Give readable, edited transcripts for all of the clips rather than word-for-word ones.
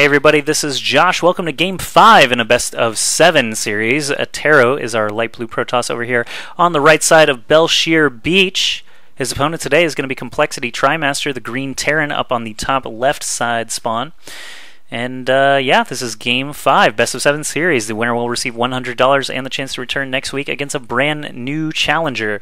Hey everybody, this is Josh. Welcome to Game 5 in a best of 7 series. AskJoshy is our light blue Protoss over here on the right side of Bel'Shir Beach. His opponent today is going to be coL.TriMaster, the green Terran, up on the top left side spawn. And yeah, this is Game 5, best of 7 series. The winner will receive $100 and the chance to return next week against a brand new challenger.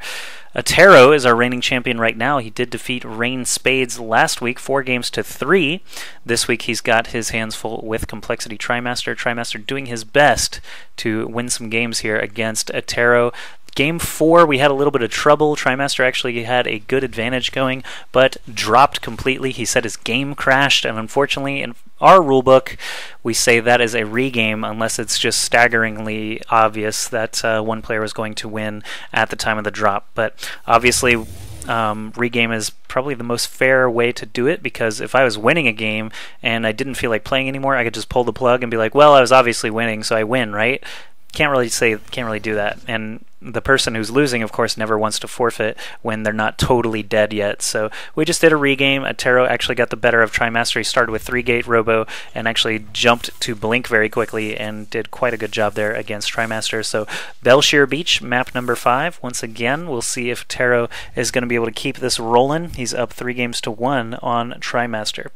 AskJoshy is our reigning champion right now. He did defeat Rain Spades last week, 4-3. This week he's got his hands full with coL.TriMaster. TriMaster doing his best to win some games here against AskJoshy. Game 4, we had a little bit of trouble. TriMaster actually had a good advantage going, but dropped completely. He said his game crashed, and unfortunately, in our rulebook, we say that is a regame unless it's just staggeringly obvious that one player was going to win at the time of the drop. But obviously, regame is probably the most fair way to do it, because if I was winning a game and I didn't feel like playing anymore, I could just pull the plug and be like, well, I was obviously winning, so I win, right? Can't really do that. And the person who's losing, of course, never wants to forfeit when they're not totally dead yet. So we just did a regame. AskJoshy actually got the better of TriMaster. He started with 3-gate robo and actually jumped to blink very quickly and did quite a good job there against TriMaster. So Bel'Shir Beach, map number 5. Once again, we'll see if AskJoshy is going to be able to keep this rolling. He's up 3-1 on TriMaster.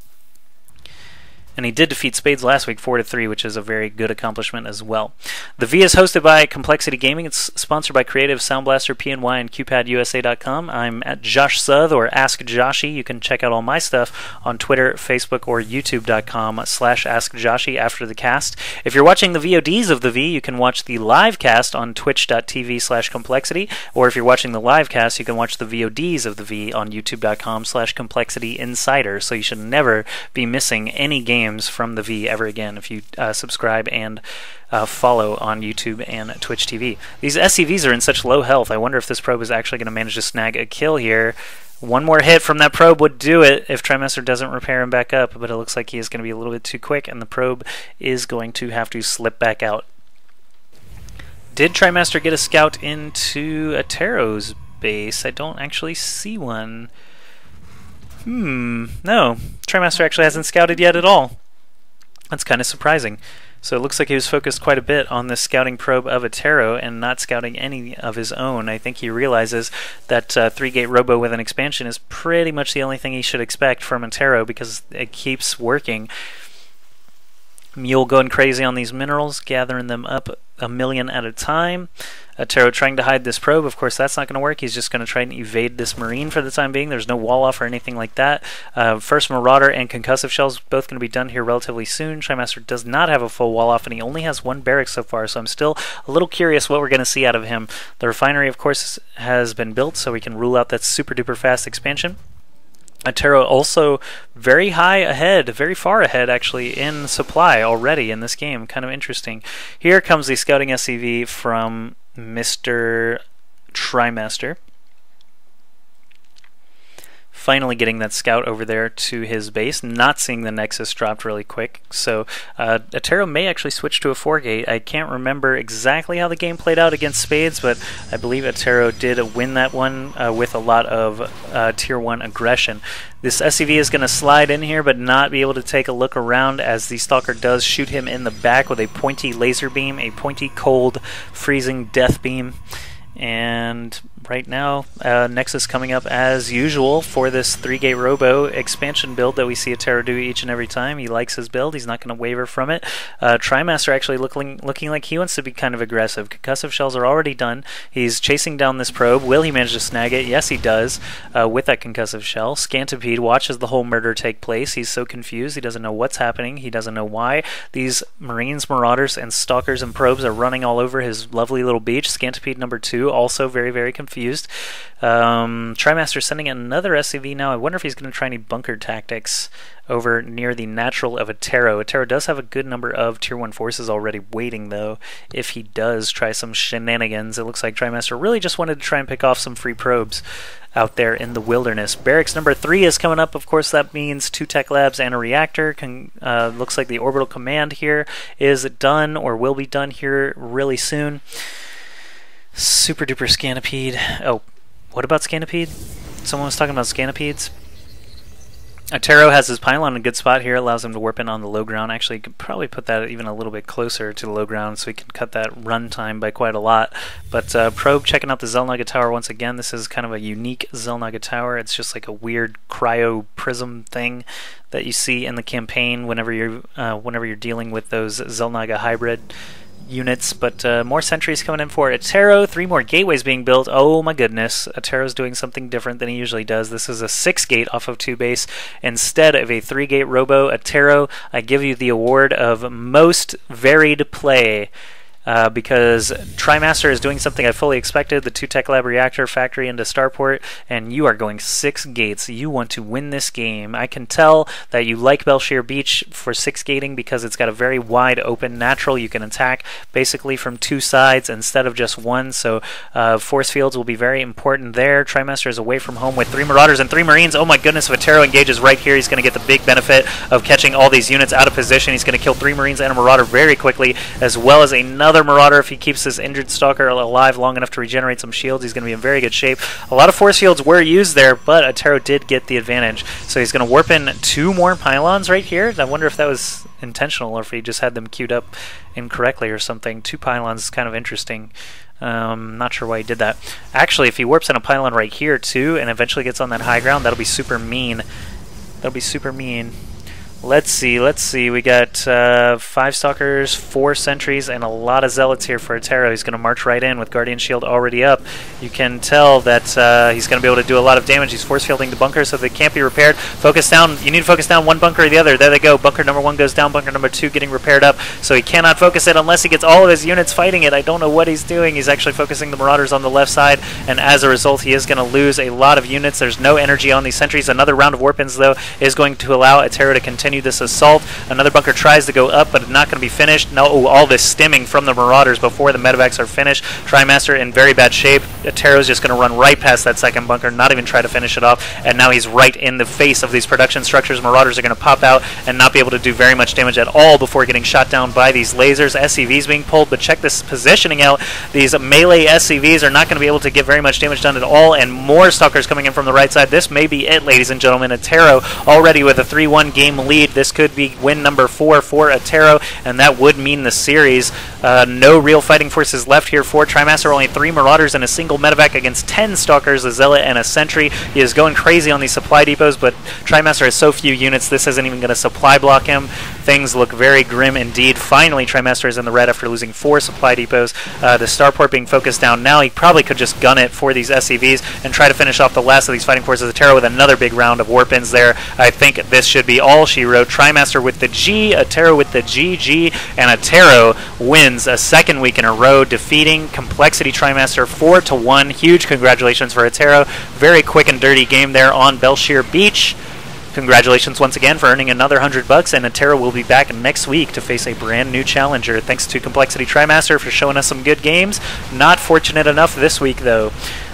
And he did defeat Spades last week, 4-3, which is a very good accomplishment as well. The V is hosted by Complexity Gaming. It's sponsored by Creative, Sound Blaster, PNY, and QPadUSA.com. I'm at Josh Suth, or AskJoshy. You can check out all my stuff on Twitter, Facebook, or YouTube.com/AskJoshy after the cast. If you're watching the VODs of the V, you can watch the live cast on Twitch.tv/Complexity, or if you're watching the live cast, you can watch the VODs of the V on YouTube.com/ComplexityInsider. So you should never be missing any game from the V ever again if you subscribe and follow on YouTube and Twitch TV. These SCVs are in such low health. I wonder if this probe is actually going to manage to snag a kill here. One more hit from that probe would do it if TriMaster doesn't repair him back up, but it looks like he is going to be a little bit too quick, and the probe is going to have to slip back out. Did TriMaster get a scout into AskJoshy's base? I don't actually see one. No. TriMaster actually hasn't scouted yet at all. That's kind of surprising. So it looks like he was focused quite a bit on this scouting probe of AskJoshy and not scouting any of his own. I think he realizes that 3-gate robo with an expansion is pretty much the only thing he should expect from AskJoshy, because it keeps working. Mule going crazy on these minerals, gathering them up a million at a time. AskJoshy trying to hide this probe. Of course, that's not going to work. He's just going to try and evade this marine for the time being. There's no wall off or anything like that. First Marauder and concussive shells both going to be done here relatively soon. TriMaster does not have a full wall off, and he only has 1 barracks so far, so I'm still a little curious what we're going to see out of him. The refinery, of course, has been built, so we can rule out that super duper fast expansion. AskJoshy also very high ahead, very far ahead actually, in supply already in this game. Kind of interesting. Here comes the scouting SCV from Mr. TriMaster. Finally getting that scout over there to his base, not seeing the Nexus dropped really quick. So AskJoshy may actually switch to a 4-gate. I can't remember exactly how the game played out against Spades, but I believe AskJoshy did win that one with a lot of Tier 1 aggression. This SCV is going to slide in here but not be able to take a look around, as the Stalker does shoot him in the back with a pointy laser beam, a pointy cold freezing death beam. And right now, Nexus coming up as usual for this 3-gate robo expansion build that we see AskJoshy do each and every time. He likes his build. He's not going to waver from it. TriMaster actually looking like he wants to be kind of aggressive. Concussive shells are already done. He's chasing down this probe. Will he manage to snag it? Yes, he does with that concussive shell. Scantipede watches the whole murder take place. He's so confused. He doesn't know what's happening. He doesn't know why. These Marines, Marauders, and Stalkers and probes are running all over his lovely little beach. Scantipede number 2 also very, very confused. TriMaster sending another SCV now. I wonder if he's going to try any bunker tactics over near the natural of AskJoshy. AskJoshy does have a good number of Tier 1 forces already waiting, though, if he does try some shenanigans. It looks like TriMaster really just wanted to try and pick off some free probes out there in the wilderness. Barracks number 3 is coming up. Of course, that means 2 tech labs and a reactor. Looks like the orbital command here is done, or will be done here really soon. Super duper Scantipede. Oh, what about Scantipede? Someone was talking about Scantipedes. Attero has his pylon in a good spot here, allows him to warp in on the low ground. Actually, you could probably put that even a little bit closer to the low ground so he can cut that run time by quite a lot. But Probe checking out the Xel'Naga Tower once again. This is kind of a unique Xel'Naga Tower. It's just like a weird cryo prism thing that you see in the campaign whenever you're dealing with those Xel'Naga hybrid units. But more sentries coming in for Attero. 3 more gateways being built. Oh my goodness, Attero's doing something different than he usually does. This is a 6-gate off of 2 base instead of a 3-gate robo. Attero, I give you the award of most varied play. Because TriMaster is doing something I fully expected, the 2 Tech Lab reactor factory into Starport, and you are going 6 gates. You want to win this game. I can tell that you like Bel'Shir Beach for 6 gating because it's got a very wide open natural. You can attack basically from 2 sides instead of just 1, so force fields will be very important there. TriMaster is away from home with 3 Marauders and 3 Marines. Oh my goodness, if Attero engages right here, he's going to get the big benefit of catching all these units out of position. He's going to kill 3 Marines and a Marauder very quickly, as well as another Marauder. If he keeps this injured Stalker alive long enough to regenerate some shields, he's going to be in very good shape. A lot of force fields were used there, but Attero did get the advantage. So he's going to warp in 2 more pylons right here. I wonder if that was intentional or if he just had them queued up incorrectly or something. 2 pylons is kind of interesting. Not sure why he did that. Actually, if he warps in a pylon right here too and eventually gets on that high ground, that'll be super mean. That'll be super mean. Let's see. We got 5 Stalkers, 4 Sentries, and a lot of Zealots here for Attero. He's going to march right in with Guardian Shield already up. You can tell that he's going to be able to do a lot of damage. He's force fielding the bunkers so they can't be repaired. Focus down. You need to focus down one bunker or the other. There they go. Bunker number 1 goes down. Bunker number 2 getting repaired up. So he cannot focus it unless he gets all of his units fighting it. I don't know what he's doing. He's actually focusing the Marauders on the left side, and as a result, he is going to lose a lot of units. There's no energy on these Sentries. Another round of warp-ins, though, is going to allow Attero to continue this assault. Another bunker tries to go up, but not going to be finished. No, all this stimming from the Marauders before the medevacs are finished. TriMaster in very bad shape. Attero's just going to run right past that second bunker, not even try to finish it off, and now he's right in the face of these production structures. Marauders are going to pop out and not be able to do very much damage at all before getting shot down by these lasers. SCVs being pulled, but check this positioning out. These melee SCVs are not going to be able to get very much damage done at all, and more Stalkers coming in from the right side. This may be it, ladies and gentlemen. Attero already with a 3-1 game lead. This could be win number 4 for Attero, and that would mean the series. No real fighting forces left here for TriMaster. Only 3 Marauders and a single medevac against 10 Stalkers, a Zealot, and a Sentry. He is going crazy on these supply depots, but TriMaster has so few units, this isn't even going to supply block him. Things look very grim indeed. Finally, TriMaster is in the red after losing 4 supply depots. The starport being focused down now. He probably could just gun it for these SCVs and try to finish off the last of these fighting forces. Attero with another big round of warp-ins there. I think this should be all she wrote. TriMaster with the G, Attero with the GG, and Attero wins a 2nd week in a row, defeating Complexity TriMaster 4-1. Huge congratulations for Attero. Very quick and dirty game there on Bel'Shir Beach. Congratulations once again for earning another $100, and Attero will be back next week to face a brand new challenger. Thanks to Complexity TriMaster for showing us some good games. Not fortunate enough this week, though.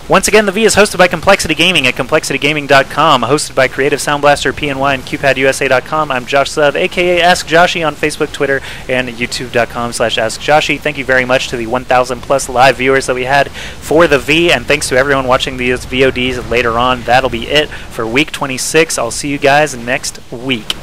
Once again, the V is hosted by Complexity Gaming at ComplexityGaming.com, hosted by Creative Sound Blaster, PNY, and CupadUSA.com. I'm Josh Sub, a.k.a. AskJoshy on Facebook, Twitter, and YouTube.com/AskJoshy. Thank you very much to the 1,000-plus live viewers that we had for the V, and thanks to everyone watching these VODs later on. That'll be it for Week 26. I'll see you guys next week.